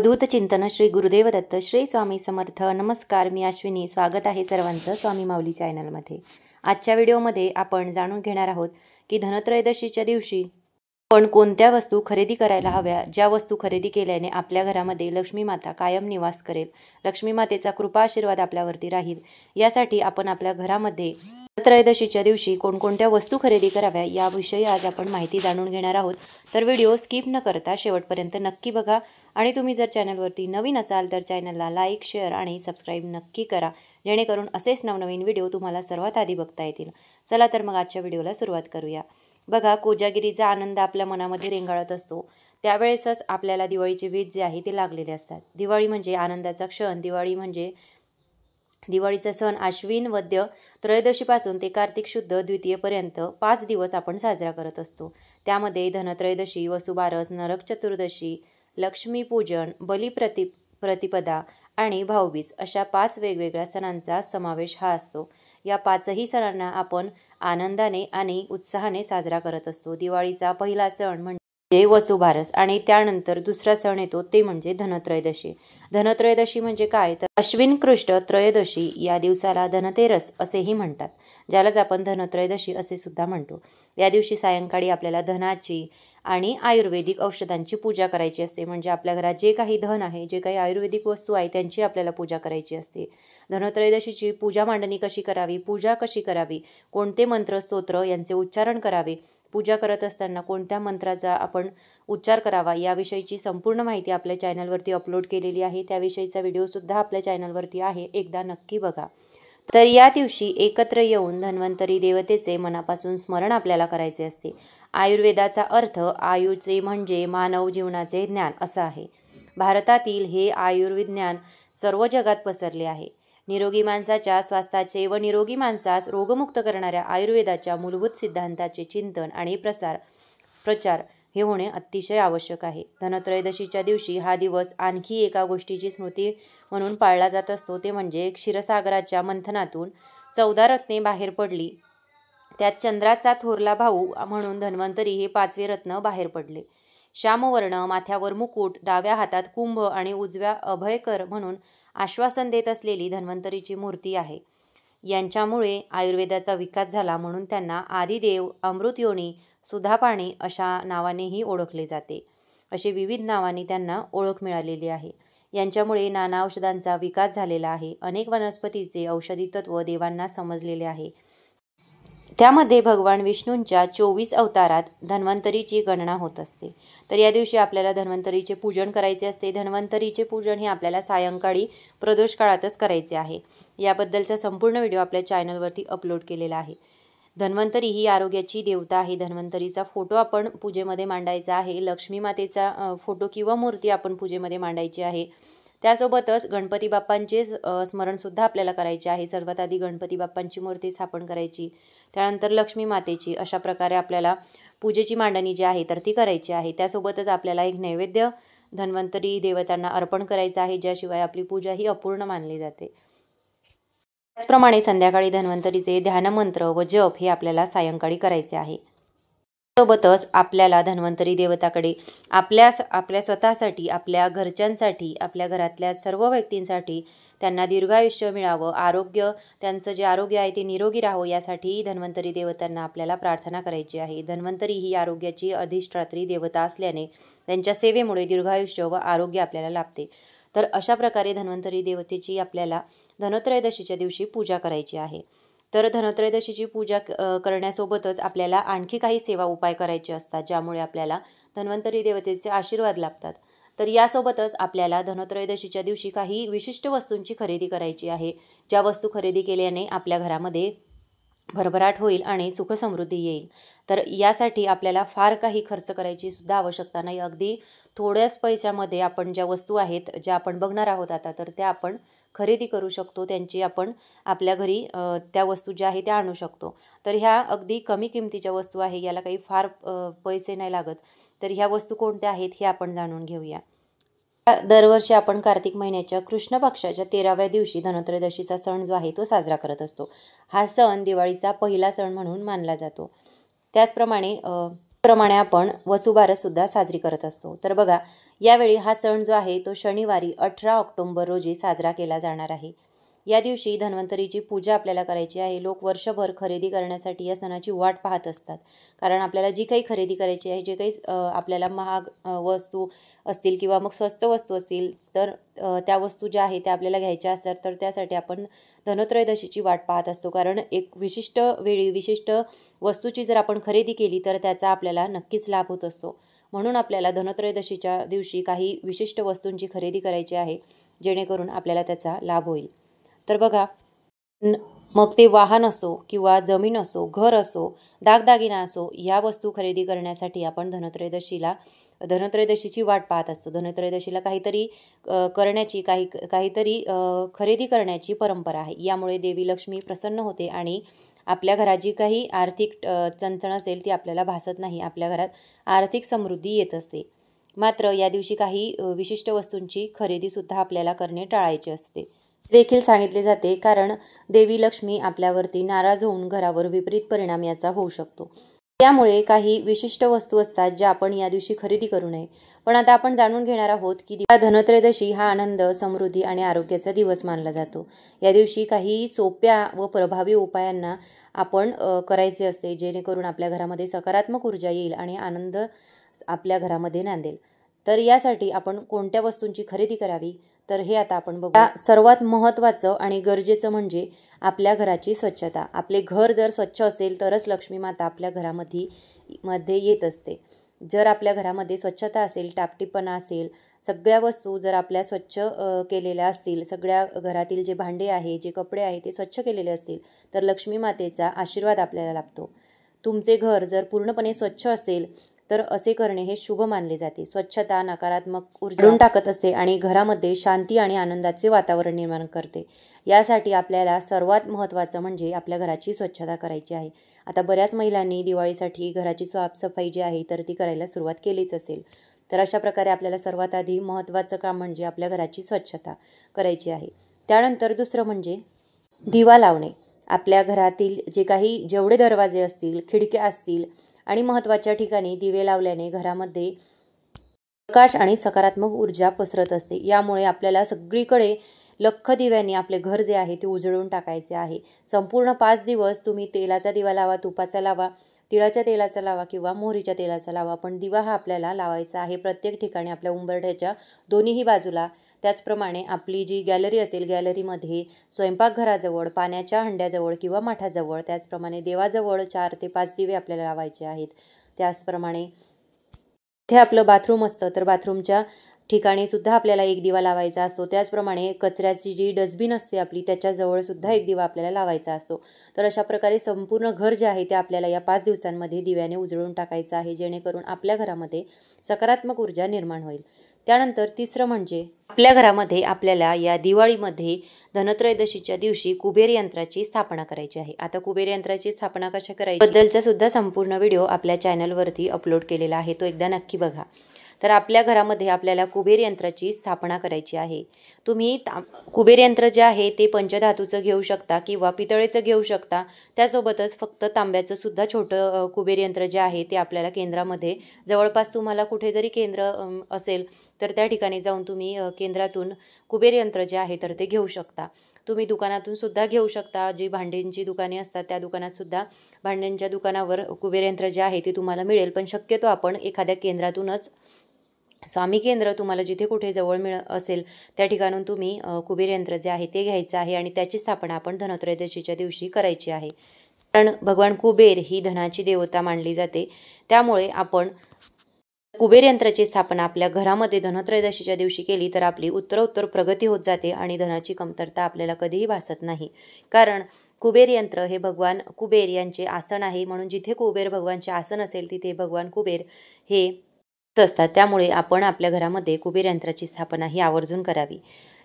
अवधूत चिंतन श्री गुरुदेव दत्त श्री स्वामी समर्थ। नमस्कार, मी अश्विनी। स्वागत आहे सर्वांचं स्वामी माऊली चॅनलमध्ये। आजच्या व्हिडिओमध्ये आपण जाणून घेणार आहोत की धनत्रयोदशीच्या दिवशी आपण कोणत्या वस्तू खरेदी करायला हव्या, ज्या वस्तू खरेदी केल्याने आपल्या घरामध्ये लक्ष्मी माता कायम निवास करेल, लक्ष्मी मातेचा कृपा आशीर्वाद आपल्यावरती राहील। यासाठी आपण आपल्या घरामध्ये धनत्रयोदशीच्या दिवशी कोणकोणत्या वस्तू खरेदी कराव्या याविषयी आज आपण माहिती जाणून घेणार आहोत। तर व्हिडिओ स्किप न करता शेवटपर्यंत नक्की बघा आणि तुम्ही जर चॅनलवरती नवीन असाल तर चॅनलला लाईक, शेअर आणि सबस्क्राईब नक्की करा, जेणेकरून असेच नवनवीन व्हिडिओ तुम्हाला सर्वात आधी बघता येतील। चला तर मग आजच्या व्हिडिओला सुरुवात करूया। बघा, कोजागिरीचा आनंद आपल्या मनामध्ये रेंगाळत असतो, त्यावेळेसच आपल्याला दिवाळीचे वेध जे आहे ते लागलेले असतात। दिवाळी म्हणजे आनंदाचा क्षण। दिवाळीचा सण आश्विन वद्य त्रयोदशीपासून ते कार्तिक शुद्ध द्वितीयेपर्यंत 5 दिवस आपण साजरा करत असतो। त्यामध्ये धनत्रयोदशी, वसुबारस, नरक चतुर्दशी, लक्ष्मीपूजन, प्रतिपदा आणि भाऊबीज अशा 5 वेगवेगळ्या सणांचा समावेश हा असतो। या 5ही सणांना आपण आनंदाने आणि उत्साहाने साजरा करत असतो। दिवाळीचा पहिला सण म्हणजे वसुबारस आणि त्यानंतर दुसरा सण येतो ते म्हणजे धनत्रयोदशी। धनत्रयोदशी म्हणजे काय तर अश्विन कृष्ण त्रयोदशी या दिवसाला धनतेरस असेही म्हणतात, ज्यालाच आपण धनत्रयोदशी असे सुद्धा म्हणतो। या दिवशी सायंकाळी आपल्याला धनाची आणि आयुर्वेदिक औषधांची पूजा करायची असते। म्हणजे आपल्या घरात जे काही धन आहे, जे काही आयुर्वेदिक वस्तू आहे त्यांची आपल्याला पूजा करायची असते। धनत्रयोदशीची पूजा मांडणी कशी करावी, पूजा कशी करावी, कोणते मंत्र स्तोत्र यांचे उच्चारण करावे, पूजा करत असताना कोणत्या मंत्राचा आपण उच्चार करावा याविषयीची संपूर्ण माहिती आपल्या चॅनलवरती अपलोड केलेली आहे। त्याविषयीचा व्हिडिओसुद्धा आपल्या चॅनलवरती आहे, एकदा नक्की बघा। तर या दिवशी एकत्र येऊन धन्वंतरी देवतेचे मनापासून स्मरण आपल्याला करायचे असते। आयुर्वेदाचा अर्थ आयुचे म्हणजे मानव जीवनाचे ज्ञान असा आहे। भारतातील हे आयुर्विज्ञान सर्व जगात पसरले आहे। निरोगी माणसाच्या स्वास्थ्याचे व निरोगी माणसास रोगमुक्त करणाऱ्या आयुर्वेदाच्या मूलभूत सिद्धांताचे चिंतन आणि प्रचार हे होणे अतिशय आवश्यक आहे। धनत्रयोदशीच्या दिवशी हा दिवस आणखी एका गोष्टीची स्मृती म्हणून पाळला जात असतो, ते म्हणजे क्षीरसागराच्या मंथनातून 14 रत्ने बाहेर पडली, त्यात चंद्राचा थोरला भाऊ म्हणून धन्वंतरी हे 5वे रत्न बाहेर पडले। श्यामवर्ण, माथ्यावर मुकुट, डाव्या हातात कुंभ आणि उजव्या अभयकर म्हणून आश्वासन देत असलेली धन्वंतरीची मूर्ती आहे। यांच्यामुळे आयुर्वेदाचा विकास झाला, म्हणून त्यांना आदिदेव, अमृतयोनी, सुधापाणी अशा नावानेही ओळखले जाते। असे विविध नावांनी त्यांना ओळख मिळालेली आहे। यांच्यामुळे नाना औषधांचा विकास झालेला आहे। अनेक वनस्पतीचे औषधी तत्व देवांना समजलेले आहे। त्यामध्ये भगवान विष्णूंच्या 24 अवतारात धन्वंतरीची गणना होत असते। तर या दिवशी आपल्याला धन्वंतरीचे पूजन करायचे असते। धन्वंतरीचे पूजन हे आपल्याला सायंकाळी प्रदोष काळातच करायचे आहे। याबद्दलचा संपूर्ण व्हिडिओ आपल्या चॅनलवरती अपलोड केलेला आहे। धन्वंतरी ही आरोग्याची देवता आहे। धन्वंतरीचा फोटो आपण पूजेमध्ये मांडायचा आहे। लक्ष्मी मातेचा फोटो किंवा मूर्ती आपण पूजेमध्ये मांडायची आहे। त्यासोबतच गणपती बाप्पांचे स्मरणसुद्धा आपल्याला करायचे आहे। सर्वात आधी गणपती बाप्पांची मूर्ती स्थापन करायची, त्यानंतर लक्ष्मी मातेची, अशा प्रकारे आपल्याला पूजेची मांडणी जी आहे तर ती करायची आहे। त्यासोबतच आपल्याला एक नैवेद्य धन्वंतरी देवतांना अर्पण करायचा आहे, ज्याशिवाय आपली पूजा ही अपूर्ण मानली जाते। त्याचप्रमाणे संध्याकाळी धन्वंतरीचे ध्यानमंत्र व जप हे आपल्याला सायंकाळी करायचे आहे। सोबतच आपल्याला धन्वंतरी देवताकडे आपल्या स्वतःसाठी, आपल्या घरच्यांसाठी, आपल्या घरातल्या सर्व व्यक्तींसाठी त्यांना दीर्घायुष्य मिळावं, त्यांचं जे आरोग्य आहे ते निरोगी राहावं, यासाठी धन्वंतरी देवतांना आपल्याला प्रार्थना करायची आहे। धन्वंतरी ही आरोग्याची अधिष्ठात्री देवता असल्याने त्यांच्या सेवेमुळे दीर्घायुष्य व आरोग्य आपल्याला लाभते। तर अशा प्रकारे धन्वंतरी देवतेची आपल्याला धनत्रयोदशीच्या दिवशी पूजा करायची आहे। तर धनत्रयोदशीची पूजा करण्यासोबतच आपल्याला आणखी काही सेवा उपाय करायचे असतात, ज्यामुळे आपल्याला धन्वंतरी देवतेचे आशीर्वाद लाभतात। तर यासोबतच आपल्याला धनत्रयोदशीच्या दिवशी काही विशिष्ट वस्तूंची खरेदी करायची आहे, ज्या वस्तू खरेदी केल्याने आपल्या घरामध्ये भरभराट होईल आणि सुखसमृद्धी येईल। तर यासाठी आपल्याला फार काही खर्च करायची सुद्धा आवश्यकता नाही। अगदी थोड्याच पैशामध्ये आपण ज्या वस्तू आहेत, ज्या आपण बघणार आहोत आता, तर त्या आपण खरेदी करू शकतो। त्यांची आपण आपल्या घरी त्या वस्तू ज्या आहेत त्या आणू शकतो। तर ह्या अगदी कमी किमतीच्या वस्तू आहे, याला काही फार पैसे नाही लागत। तर ह्या वस्तू कोणत्या आहेत हे आपण जाणून घेऊया। दरवर्षी आपण कार्तिक महिन्याच्या कृष्ण पक्षाच्या 13व्या दिवशी धनत्रयोदशीचा सण जो आहे तो साजरा करत असतो। हा सण दिवाळीचा पहिला सण म्हणून मानला जातो। त्याचप्रमाणे आपण वसुबारस सुद्धा साजरी करत असतो। तर बघा, यावेळी हा सण जो आहे तो शनिवारी 18 ऑक्टोबर रोजी साजरा केला जाणार आहे. या दिवशी धन्वंतरीची पूजा आपल्याला करायची आहे. लोक वर्षभर खरेदी करण्यासाठी या सणाची वाट पाहत असतात. कारण आपल्याला जी काही खरेदी करायची आहे, जे काही आपल्याला महाग वस्तू असतील किंवा मग स्वस्त वस्तू असतील, तर त्या वस्तू ज्या आहेत त्या आपल्याला घ्यायच्या असतात, तर त्यासाठी आपण धनत्रयोदशीची वाट पाहत असतो. कारण एक विशिष्ट वेळी विशिष्ट वस्तूची जर आपण खरेदी केली तर त्याचा आपल्याला नक्कीच लाभ होत असतो. म्हणून आपल्याला धनत्रयोदशीच्या दिवशी काही विशिष्ट वस्तूंची खरेदी करायची आहे, जेणेकरून आपल्याला त्याचा लाभ होईल. तर बघा, मग ते वाहन असो किंवा जमीन असो, घर असो, दागदागिना असो, या वस्तू खरेदी करण्यासाठी आपण धनत्रयोदशीची वाट पाहत असतो. धनत्रयोदशीला काहीतरी करण्याची काहीतरी खरेदी करण्याची परंपरा आहे. यामुळे देवी लक्ष्मी प्रसन्न होते आणि आपल्या घरात जी काही आर्थिक चणचण असेल ती आपल्याला भासत नाही. आपल्या घरात आर्थिक समृद्धी येत असते. मात्र या दिवशी काही विशिष्ट वस्तूंची खरेदीसुद्धा आपल्याला करणे टाळायचे असते देखील सांगितले जाते. कारण देवी लक्ष्मी आपल्यावरती नाराज होऊन घरावर विपरीत परिणाम याचा होऊ शकतो. त्यामुळे काही विशिष्ट वस्तू असतात ज्या आपण या दिवशी खरेदी करू नये. पण आता आपण जाणून घेणार आहोत की धनत्रयोदशी हा आनंद, समृद्धी आणि आरोग्याचा दिवस मानला जातो. या दिवशी काही सोप्या व प्रभावी उपायांना आपण करायचे असते, जेणेकरून आपल्या घरामध्ये सकारात्मक ऊर्जा येईल आणि आनंद आपल्या घरामध्ये नांदेल. तर यासाठी आपण कोणत्या वस्तूंची खरेदी करावी, तर हे आता आपण बघू. सर्वात महत्त्वाचं आणि गरजेचं म्हणजे आपल्या घराची स्वच्छता. आपले घर जर स्वच्छ असेल तरच लक्ष्मी माता आपल्या घरामध्ये येत असते. जर आपल्या घरामध्ये स्वच्छता असेल, टापटीपणा असेल, सगळ्या वस्तू जर आपल्या स्वच्छ केलेल्या असतील, सगळ्या घरातील जे भांडे आहे, जे कपडे आहे ते स्वच्छ केलेले असतील, तर लक्ष्मी मातेचा आशीर्वाद आपल्याला लाभतो. तुमचे घर जर पूर्णपणे स्वच्छ असेल तर असे करणे हे शुभ मानले जाते. स्वच्छता नकारात्मक ऊर्जा टाकत असते आणि घरामध्ये शांती आणि आनंदाचे वातावरण निर्माण करते. यासाठी आपल्याला सर्वात महत्त्वाचं म्हणजे आपल्या घराची स्वच्छता करायची आहे. आता बऱ्याच महिलांनी दिवाळीसाठी घराची साफसफाई जी आहे तर ती करायला सुरुवात केलीच असेल. तर अशा प्रकारे आपल्याला सर्वात आधी महत्त्वाचं काम म्हणजे आपल्या घराची स्वच्छता करायची आहे. त्यानंतर दुसरं म्हणजे दिवा लावणे. आपल्या घरातील जेवढे दरवाजे असतील, खिडक्या असतील आणि महत्त्वाच्या ठिकाणी दिवे लावल्याने घरामध्ये प्रकाश आणि सकारात्मक ऊर्जा पसरत असते. यामुळे आपल्याला सगळीकडे लख्ख दिव्यांनी आपले घर जे आहे ते उजळून टाकायचे आहे. संपूर्ण 5 दिवस तुम्ही तेलाचा दिवा लावा, तुपाचा लावा, तिळाच्या तेलाचा लावा किंवा मोहरीच्या तेलाचा लावा, पण दिवा हा आपल्याला लावायचा आहे प्रत्येक ठिकाणी, आपल्या उंबरठ्याच्या दोन्हीही बाजूला. त्याचप्रमाणे आपली जी गॅलरी असेल, गॅलरीमध्ये, स्वयंपाकघराजवळ, पाण्याच्या हंड्याजवळ किंवा माठाजवळ, त्याचप्रमाणे देवाजवळ 4 ते 5 दिवे आपल्याला लावायचे आहेत. त्याचप्रमाणे इथे आपलं बाथरूम असतं तर बाथरूमच्या ठिकाणी सुद्धा आपल्याला एक दिवा लावायचा असतो. त्याचप्रमाणे कचऱ्याची जी डस्टबिन असते आपली त्याच्याजवळ सुद्धा एक दिवा आपल्याला लावायचा असतो. तर अशा प्रकारे संपूर्ण घर जे आहे ते आपल्याला या 5 दिवसांमध्ये दिव्याने उजळून टाकायचं आहे, जेणेकरून आपल्या घरामध्ये सकारात्मक ऊर्जा निर्माण होईल. त्यानंतर तिसरं म्हणजे आपल्या घरामध्ये आपल्याला या दिवाळीमध्ये धनत्रयोदशीच्या दिवशी कुबेर यंत्राची स्थापना करायची आहे. आता कुबेर यंत्राची स्थापना कशा करायची बद्दलचा सुद्धा संपूर्ण व्हिडिओ आपल्या चॅनलवरती अपलोड केलेला आहे, तो एकदा नक्की बघा. तर आपल्या घरामध्ये आपल्याला कुबेर यंत्राची स्थापना करायची आहे. तुम्ही कुबेर यंत्र जे आहे ते पंचधातूचं घेऊ शकता किंवा पितळेचं घेऊ शकता. त्यासोबतच फक्त तांब्याचं सुद्धा छोटं कुबेर यंत्र जे आहे ते आपल्याला केंद्रामध्ये, जवळपास तुम्हाला कुठे जरी केंद्र असेल तर त्या ठिकाणी जाऊन तुम्ही केंद्रातून कुबेर यंत्र जे आहे तर ते घेऊ शकता. तुम्ही दुकानातून सुद्धा घेऊ शकता. जी भांड्यांची दुकाने असतात त्या दुकानात सुद्धा, भांड्यांच्या दुकानावर कुबेर यंत्र जे आहे ते तुम्हाला मिळेल. पण शक्यतो आपण एखाद्या केंद्रातूनच, स्वामी केंद्र तुम्हाला जिथे कुठे जवळ असेल त्या ठिकाणून तुम्ही कुबेर यंत्र जे आहे ते घ्यायचं आहे आणि त्याची स्थापना आपण धनत्रयोदशीच्या दिवशी करायची आहे. कारण भगवान कुबेर ही धनाची देवता मानली जाते. त्यामुळे आपण कुबेर यंत्राची स्थापना आपल्या घरामध्ये धनत्रयोदशीच्या दिवशी केली तर आपली उत्तरोत्तर प्रगती होत जाते आणि धनाची कमतरता आपल्याला कधीही भासत नाही. कारण कुबेर यंत्र हे भगवान कुबेर यांचे आसन आहे. म्हणून जिथे कुबेर भगवानचे आसन असेल तिथे भगवान कुबेर हे असतात. त्यामुळे आपण आपल्या घरामध्ये कुबेर यंत्राची स्थापना ही आवर्जून करावी.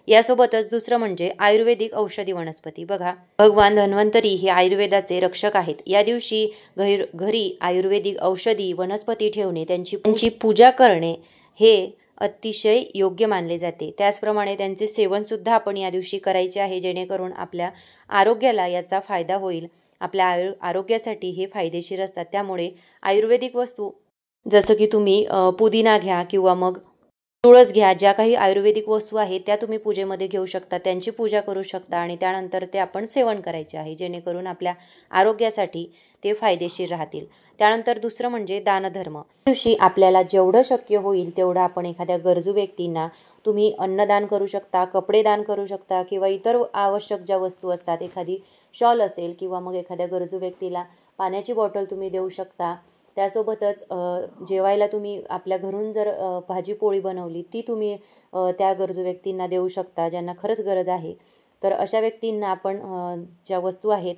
यासोबतच दुसरं म्हणजे आयुर्वेदिक औषधी वनस्पती. बघा, भगवान धन्वंतरी हे आयुर्वेदाचे रक्षक आहेत. या दिवशी घरी आयुर्वेदिक औषधी वनस्पती ठेवणे, त्यांची पूजा करणे हे अतिशय योग्य मानले जाते. त्याचप्रमाणे त्यांचे सेवनसुद्धा आपण या दिवशी करायचे आहे, जेणेकरून आपल्या आरोग्याला याचा फायदा होईल. आपल्या आरोग्यासाठी हे फायदेशीर असतात. त्यामुळे आयुर्वेदिक वस्तू जसं की तुम्ही पुदिना घ्या किंवा मग तुळस घ्या, ज्या काही आयुर्वेदिक वस्तू आहेत त्या तुम्ही पूजेमध्ये घेऊ शकता, त्यांची पूजा करू शकता आणि त्यानंतर ते आपण सेवन करायचे आहे, जेणेकरून आपल्या आरोग्यासाठी ते फायदेशीर राहतील. त्यानंतर दुसरं म्हणजे दानधर्म. दिवशी आपल्याला जेवढं शक्य होईल तेवढं आपण एखाद्या गरजू व्यक्तींना तुम्ही अन्नदान करू शकता, कपडे दान करू शकता किंवा इतर आवश्यक ज्या वस्तू असतात, एखादी शॉल असेल किंवा मग एखाद्या गरजू व्यक्तीला पाण्याची बॉटल तुम्ही देऊ शकता. त्यासोबतच जेवायला तुम्ही आपल्या घरून जर भाजी पोळी बनवली ती तुम्ही त्या गरजू व्यक्तींना देऊ शकता, ज्यांना खरंच गरज आहे. तर अशा व्यक्तींना आपण ज्या वस्तू आहेत,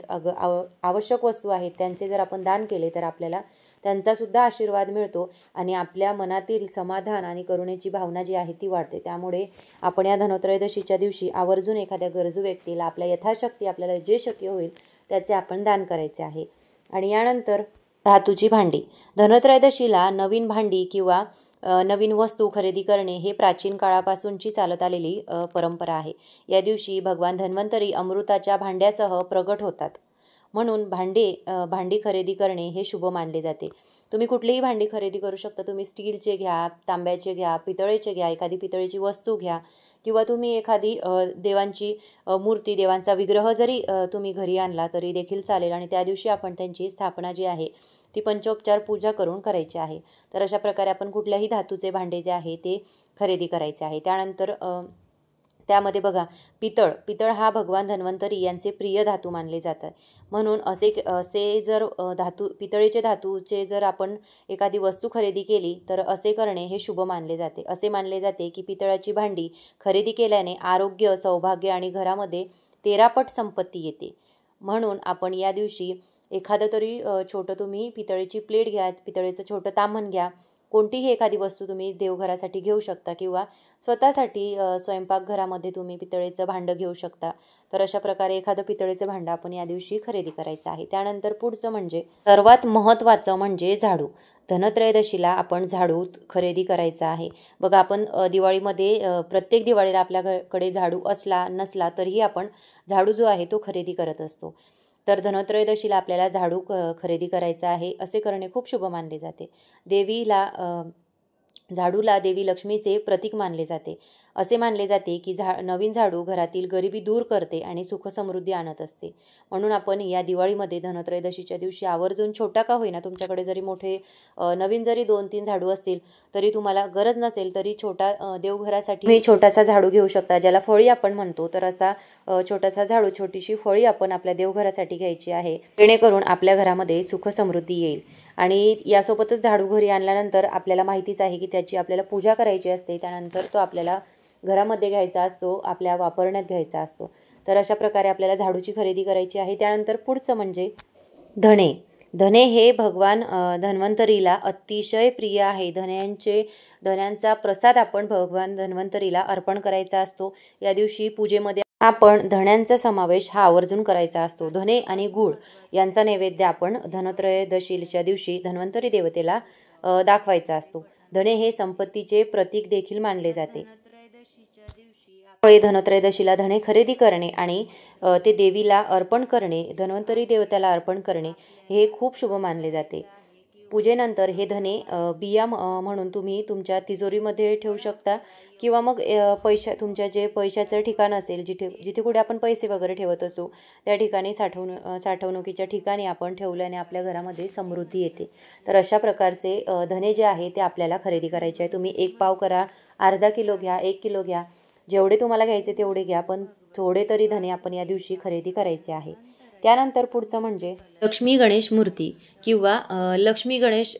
आवश्यक वस्तू आहेत, त्यांचे जर आपण दान केले तर आपल्याला त्यांचासुद्धा आशीर्वाद मिळतो आणि आपल्या मनातील समाधान आणि करुणेची भावना जी आहे ती वाढते. त्यामुळे आपण या धनत्रयोदशीच्या दिवशी आवर्जून एखाद्या गरजू व्यक्तीला आपल्या यथाशक्ती आपल्याला जे शक्य होईल त्याचे आपण दान करायचे आहे. आणि यानंतर धातूची भांडी. धनत्रयोदशीला नवीन भांडी किंवा नवीन वस्तू खरेदी करणे हे प्राचीन काळापासूनची चालत आलेली परंपरा आहे. या दिवशी भगवान धन्वंतरी अमृताच्या भांड्यासह प्रगट होतात, म्हणून भांडी खरेदी करणे हे शुभ मानले जाते. तुम्ही कुठलीही भांडी खरेदी करू शकता. तुम्ही स्टीलचे घ्या, तांब्याचे घ्या, पितळेचे घ्या, एखादी पितळेची वस्तू घ्या किंवा तुम्ही एखादी देवांची मूर्ती, देवांचा विग्रह जरी तुम्ही घरी आणला तरी देखील चालेल आणि त्या दिवशी आपण त्यांची स्थापना जी आहे ती पंचोपचार पूजा करून करायची आहे. तर अशा प्रकारे आपण कुठल्याही धातूचे भांडे जे आहे ते खरेदी करायचे आहे. त्यानंतर त्यामध्ये बघा, पितळ हा भगवान धन्वंतरी यांचे प्रिय धातू मानले जातात, म्हणून असे जर पितळेचे धातूचे जर आपण एखादी वस्तू खरेदी केली तर असे करणे हे शुभ मानले जाते. असे मानले जाते की पितळाची भांडी खरेदी केल्याने आरोग्य, सौभाग्य आणि घरामध्ये 13 पट संपत्ती येते. म्हणून आपण या दिवशी एखादं तरी छोटं तुम्ही पितळेची प्लेट घ्या, पितळेचं छोटं ताम्हण घ्या, कोणतीही एखादी वस्तू तुम्ही देवघरासाठी घेऊ शकता किंवा स्वतःसाठी स्वयंपाकघरामध्ये तुम्ही पितळेचं भांडं घेऊ शकता. तर अशा प्रकारे एखादं पितळेचं भांडं आपण या दिवशी खरेदी करायचं आहे. त्यानंतर पुढचं म्हणजे सर्वात महत्त्वाचं म्हणजे झाडू. धनत्रयोदशीला आपण झाडू खरेदी करायचा आहे. बघा, आपण दिवाळीमध्ये प्रत्येक दिवाळीला आपल्याकडे झाडू असला नसला तरीही आपण झाडू जो आहे तो खरेदी करत असतो. तर धनत्रयोदशीला आपल्याला झाडू खरेदी करायचा आहे. असे करणे खूप शुभ मानले जाते. झाडूला देवी लक्ष्मीचे प्रतीक मानले जाते. असे मानले जाते की नवीन झाडू घरातील गरिबी दूर करते आणि सुखसमृद्धी आणत असते. म्हणून आपण या दिवाळीमध्ये धनत्रयोदशीच्या दिवशी आवर्जून, छोटा का होईना, तुमच्याकडे जरी मोठे नवीन जरी 2-3 झाडू असतील तरी तुम्हाला गरज नसेल तरी छोटा देवघरासाठी तुम्ही छोटासा झाडू घेऊ शकता, ज्याला फळी आपण म्हणतो. तर असा छोटासा झाडू, छोटीशी फळी आपण आपल्या देवघरासाठी घ्यायची आहे, जेणेकरून आपल्या घरामध्ये सुखसमृद्धी येईल. आणि यासोबतच झाडू घरी आणल्यानंतर आपल्याला माहितीच आहे की त्याची आपल्याला पूजा करायची असते. त्यानंतर तो आपल्याला घरामध्ये घ्यायचा असतो, आपल्या वापरण्यात घ्यायचा असतो. तर अशा प्रकारे आपल्याला झाडूची खरेदी करायची आहे. त्यानंतर पुढचं म्हणजे धणे. धणे हे भगवान धन्वंतरीला अतिशय प्रिय आहे. धण्यांचा प्रसाद आपण भगवान धन्वंतरीला अर्पण करायचा असतो. या दिवशी पूजेमध्ये आपण धण्यांचा समावेश हा आवर्जून करायचा असतो. धणे आणि गूळ यांचा नैवेद्य आपण धनत्रयोदशीच्या दिवशी धन्वंतरी देवतेला दाखवायचा असतो. धणे हे संपत्तीचे प्रतीक देखील मानले जाते. त्यामुळे धनत्रयोदशीला धणे खरेदी करणे आणि ते देवीला अर्पण करणे, धन्वंतरी देवतेला अर्पण करणे हे खूप शुभ मानले जाते. पूजेनंतर हे धणे बिया म्हणून तुम्ही तुमच्या तिजोरीमध्ये ठेवू शकता किंवा मग तुमच्या जे पैशाचं ठिकाण असेल, जिथे कुठे आपण पैसे वगैरे ठेवत असू त्या ठिकाणी साठवणुकीच्या ठिकाणी आपण ठेवल्याने आपल्या घरामध्ये समृद्धी येते. तर अशा प्रकारचे धणे जे आहे ते आपल्याला खरेदी करायचे आहे. तुम्ही 1 पाव करा, अर्धा किलो घ्या, 1 किलो घ्या, जेवढे तुम्हाला घ्यायचे तेवढे घ्या, पण थोडे तरी धणे आपण या दिवशी खरेदी करायचे आहे. त्यानंतर पुढचं म्हणजे लक्ष्मी गणेश मूर्ती किंवा लक्ष्मी गणेश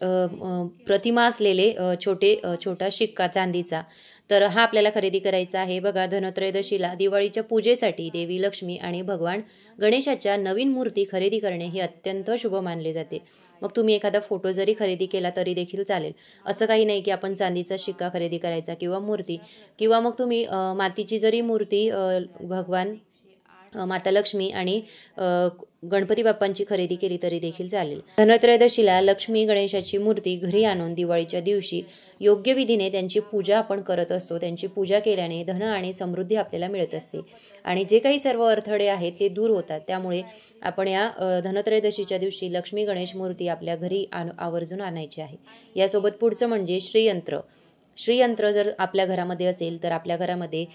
प्रतिमा असलेले छोटा शिक्का चांदीचा. तर हा आपल्याला खरेदी करायचा आहे. बघा, धनत्रयोदशीला दिवाळीच्या पूजेसाठी देवी लक्ष्मी आणि भगवान गणेशाच्या नवीन मूर्ती खरेदी करणे हे अत्यंत शुभ मानले जाते. मग तुम्ही एखादा फोटो जरी खरेदी केला तरी देखील चालेल. असं काही नाही की आपण चांदीचा शिक्का खरेदी करायचा किंवा मूर्ती, किंवा मग तुम्ही मातीची जरी मूर्ती भगवान माता लक्ष्मी आणि गणपती बाप्पांची खरेदी केली तरी देखील चालेल. धनत्रयोदशीला लक्ष्मी गणेशाची मूर्ती घरी आणून दिवाळीच्या दिवशी योग्य विधीने त्यांची पूजा आपण करत असतो. त्यांची पूजा केल्याने धन आणि समृद्धी आपल्याला मिळत असते आणि जे काही सर्व अडथळे आहेत ते दूर होतात. त्यामुळे आपण या धनत्रयोदशीच्या दिवशी लक्ष्मी गणेश मूर्ती आपल्या घरी आवर्जून आणायची आहे. यासोबत पुढचं म्हणजे श्रीयंत्र. श्रीयंत्र जर आपल्या घरामध्ये असेल तर आपल्या घरामध्ये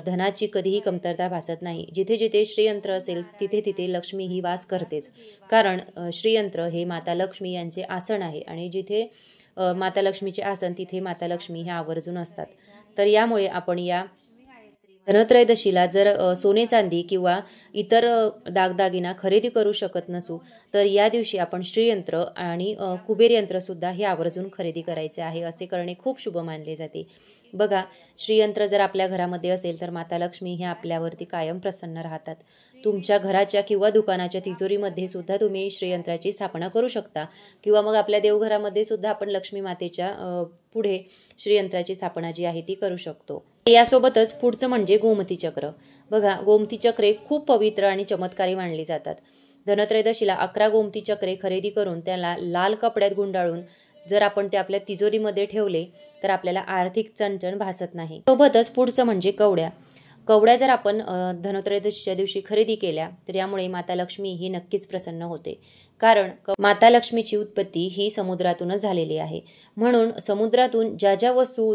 धनाची कधीही कमतरता भासत नाही. जिथे जिथे श्रीयंत्र असेल तिथे तिथे लक्ष्मी ही वास करतेच. कारण श्रीयंत्र हे माता लक्ष्मी यांचे आसन आहे आणि जिथे माता लक्ष्मीचे आसन तिथे माता लक्ष्मी ह्या आवर्जून असतात. तर यामुळे आपण या धनत्रयोदशीला जर सोने चांदी किंवा इतर दागदागिना खरेदी करू शकत नसू तर या दिवशी आपण श्रीयंत्र आणि कुबेर यंत्रसुद्धा हे आवर्जून खरेदी करायचे आहे. असे करणे खूप शुभ मानले जाते. बघा, श्रीयंत्र जर आपल्या घरामध्ये असेल तर माता लक्ष्मी हे आपल्यावरती कायम प्रसन्न राहतात. तुमच्या घराच्या किंवा दुकानाच्या तिजोरीमध्ये सुद्धा तुम्ही श्रीयंत्राची स्थापना करू शकता किंवा मग आपल्या देवघरामध्ये सुद्धा आपण लक्ष्मी मातेच्या पुढे श्रीयंत्राची स्थापना जी आहे ती करू शकतो. यासोबतच पुढचं म्हणजे गोमती चक्र. बघा, गोमती चक्रे खूप पवित्र आणि चमत्कारी मानली जातात. धनत्रयोदशीला 11 गोमती चक्रे खरेदी करून त्याला लाल कपड्यात गुंडाळून जर आपण ते आपल्या तिजोरीमध्ये ठेवले तर आपल्याला आर्थिक चणचण भासत नाही. सोबतच पुढचं म्हणजे कवड्या. कवड्या जर आपण धनत्रयोदशीच्या दिवशी खरेदी केल्या तर यामुळे माता लक्ष्मी ही नक्कीच प्रसन्न होते. कारण माता लक्ष्मीची उत्पत्ती ही समुद्रातूनच झालेली आहे. म्हणून समुद्रातून ज्या ज्या वस्तू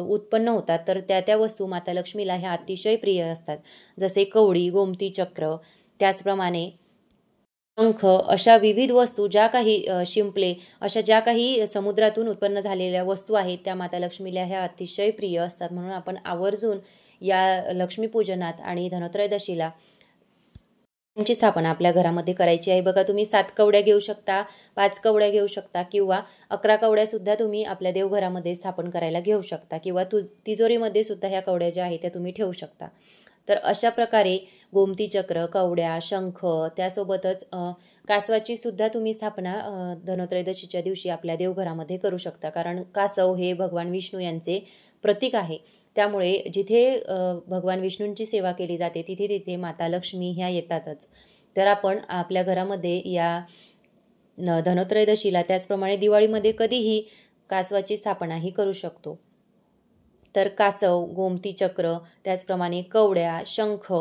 उत्पन्न होतात तर त्या वस्तू माता लक्ष्मीला ह्या अतिशय प्रिय असतात. जसे कवडी, गोमती चक्र, त्याचप्रमाणे शंख, अशा विविध वस्तू ज्या काही शिंपले, अशा ज्या काही समुद्रातून उत्पन्न झालेल्या वस्तू आहेत त्या माता लक्ष्मीला ह्या अतिशय प्रिय असतात. म्हणून आपण आवर्जून या लक्ष्मीपूजनात आणि धनत्रयोदशीला त्यांची स्थापना आपल्या घरामध्ये करायची आहे. बघा, तुम्ही 7 कवड्या घेऊ शकता, 5 कवड्या घेऊ शकता किंवा 11 कवड्या सुद्धा तुम्ही आपल्या देवघरामध्ये स्थापन करायला घेऊ शकता किंवा तिजोरीमध्ये सुद्धा ह्या कवड्या ज्या आहेत त्या तुम्ही ठेवू शकता. तर अशा प्रकारे गोमती चक्र, कवड्या, शंख, त्यासोबतच कासवाची सुद्धा तुम्ही स्थापना धनत्रयोदशीच्या दिवशी आपल्या देवघरामध्ये करू शकता. कारण कासव हे भगवान विष्णू यांचे प्रतीक आहे. त्यामुळे जिथे भगवान विष्णूंची सेवा केली जाते तिथे तिथे माता लक्ष्मी ह्या येतातच. तर आपण आपल्या घरामध्ये या धनत्रयोदशीला त्याचप्रमाणे दिवाळीमध्ये कधीही कासवाची स्थापनाही करू शकतो. तर कासव, गोमती चक्र, त्याचप्रमाणे कवड्या, शंख,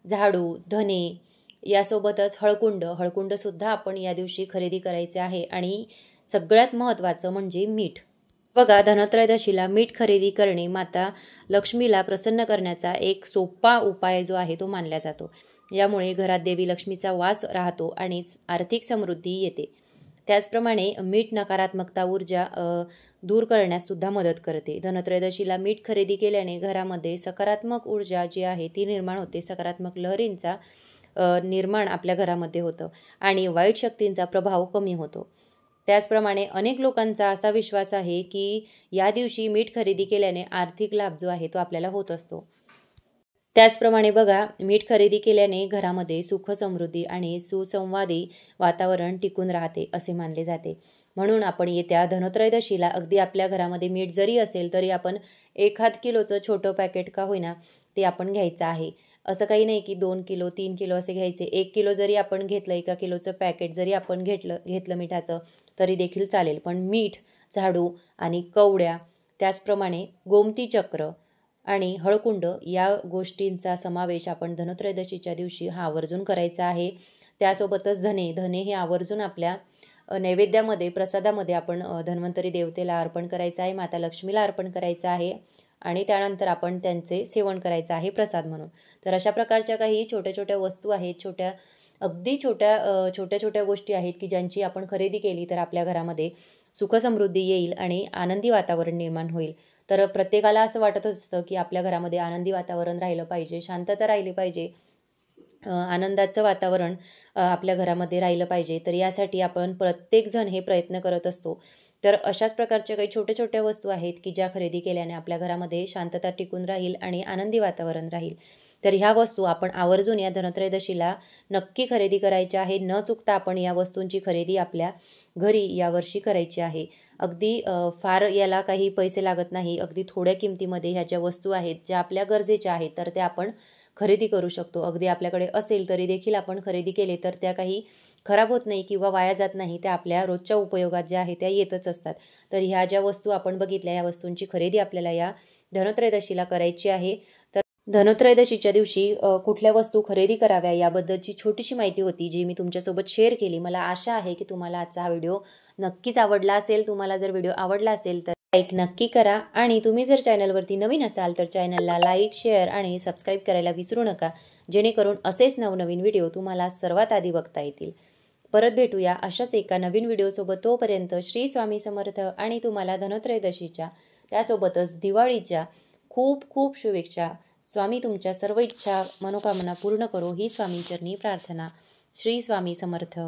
झाडू, धने, यासोबतच हळकुंडसुद्धा आपण या दिवशी खरेदी करायचे आहे. आणि सगळ्यात महत्त्वाचं म्हणजे मीठ. बघा, धनत्रयोदशीला मीठ खरेदी करणे माता लक्ष्मीला प्रसन्न करण्याचा एक सोपा उपाय जो आहे तो मानला जातो. यामुळे घरात देवी लक्ष्मीचा वास राहतो आणि आर्थिक समृद्धी येते. त्याचप्रमाणे मीठ नकारात्मकता ऊर्जा दूर करण्यास सुद्धा मदत करते. धनत्रयोदशीला मीठ खरेदी केल्याने घरामध्ये सकारात्मक ऊर्जा जी आहे ती निर्माण होते. सकारात्मक लहरींचा निर्माण आपल्या घरामध्ये होतं आणि वाईट शक्तींचा प्रभाव कमी होतो. त्याचप्रमाणे अनेक लोकांचा असा विश्वास आहे की या दिवशी मीठ खरेदी केल्याने आर्थिक लाभ जो आहे तो आपल्याला होत असतो. त्याचप्रमाणे बघा, मीठ खरेदी केल्याने घरामध्ये सुख, समृद्धी आणि सुसंवादी वातावरण टिकून राहते असे मानले जाते. म्हणून आपण येत्या धनत्रयोदशीला अगदी आपल्या घरामध्ये मीठ जरी असेल तरी आपण 1 किलोचं छोटं पॅकेट का होईना ते आपण घ्यायचं आहे. असं काही नाही की 2 किलो 3 किलो असे घ्यायचे. 1 किलो जरी आपण घेतलं, 1 किलोचं पॅकेट जरी आपण घेतलं मिठाचं तरी देखील चालेल. पण मीठ, झाडू आणि कवड्या, त्याचप्रमाणे गोमती चक्र आणि हळकुंड या गोष्टींचा समावेश आपण धनत्रयोदशीच्या दिवशी हा आवर्जून करायचा आहे. त्यासोबतच धने हे आवर्जून आपल्या नैवेद्यामध्ये, प्रसादामध्ये आपण धन्वंतरी देवतेला अर्पण करायचं आहे, माता लक्ष्मीला अर्पण करायचं आहे आणि त्यानंतर आपण त्यांचे सेवन करायचं आहे प्रसाद म्हणून. तर अशा प्रकारच्या काही छोट्या छोट्या वस्तू आहेत, अगदी छोट्या छोट्या गोष्टी आहेत की ज्यांची आपण खरेदी केली तर आपल्या घरामध्ये सुखसमृद्धी येईल आणि आनंदी वातावरण निर्माण होईल. तर प्रत्येकाला असं वाटत असतं की आपल्या घरामध्ये आनंदी वातावरण राहिलं पाहिजे, शांतता राहिली पाहिजे, आनंदाचं वातावरण आपल्या घरामध्ये राहिलं पाहिजे. तर यासाठी आपण प्रत्येकजण हे प्रयत्न करत असतो. तर अशाच प्रकारच्या काही छोट्या छोट्या वस्तू आहेत की ज्या खरेदी केल्याने आपल्या घरामध्ये शांतता टिकून राहील आणि आनंदी वातावरण राहील. तर ह्या वस्तू आपण आवर्जून या धनत्रयोदशीला नक्की खरेदी करायच्या आहे. न चुकता आपण या वस्तूंची खरेदी आपल्या घरी यावर्षी करायची आहे. अगदी फार याला काही पैसे लागत नाही. अगदी थोड्या किमतीमध्ये ह्या ज्या वस्तू आहेत ज्या आपल्या गरजेच्या आहेत तर त्या आपण खरेदी करू शकतो. अगदी आपल्याकडे असेल तरी देखील आपण खरेदी केले तर त्या काही खराब होत नाही किंवा वाया जात नाही. त्या आपल्या रोजच्या उपयोगात ज्या आहेत त्या येतच असतात. तर ह्या ज्या वस्तू आपण बघितल्या या वस्तूंची खरेदी आपल्याला या धनत्रयोदशीला करायची आहे. तर धनत्रयोदशीच्या दिवशी कुठल्या वस्तू खरेदी कराव्या याबद्दलची छोटीशी माहिती होती जी मी तुमच्यासोबत शेअर केली. मला आशा आहे की तुम्हाला आजचा हा व्हिडिओ नक्कीच आवडला असेल. तुम्हाला जर व्हिडिओ आवडला असेल तर लाईक नक्की करा आणि तुम्ही जर चॅनलवरती नवीन असाल तर चॅनलला लाईक, शेअर आणि सबस्क्राईब करायला विसरू नका, जेणेकरून असेच नवनवीन व्हिडिओ तुम्हाला सर्वात आधी बघता येतील. परत भेटूया अशाच एका नवीन व्हिडिओसोबत. तोपर्यंत श्री स्वामी समर्थ आणि तुम्हाला धनत्रयोदशीच्या त्यासोबतच दिवाळीच्या खूप खूप शुभेच्छा. स्वामी तुमच्या सर्व इच्छा मनोकामना पूर्ण करो ही स्वामीचरणी प्रार्थना. श्री स्वामी समर्थ.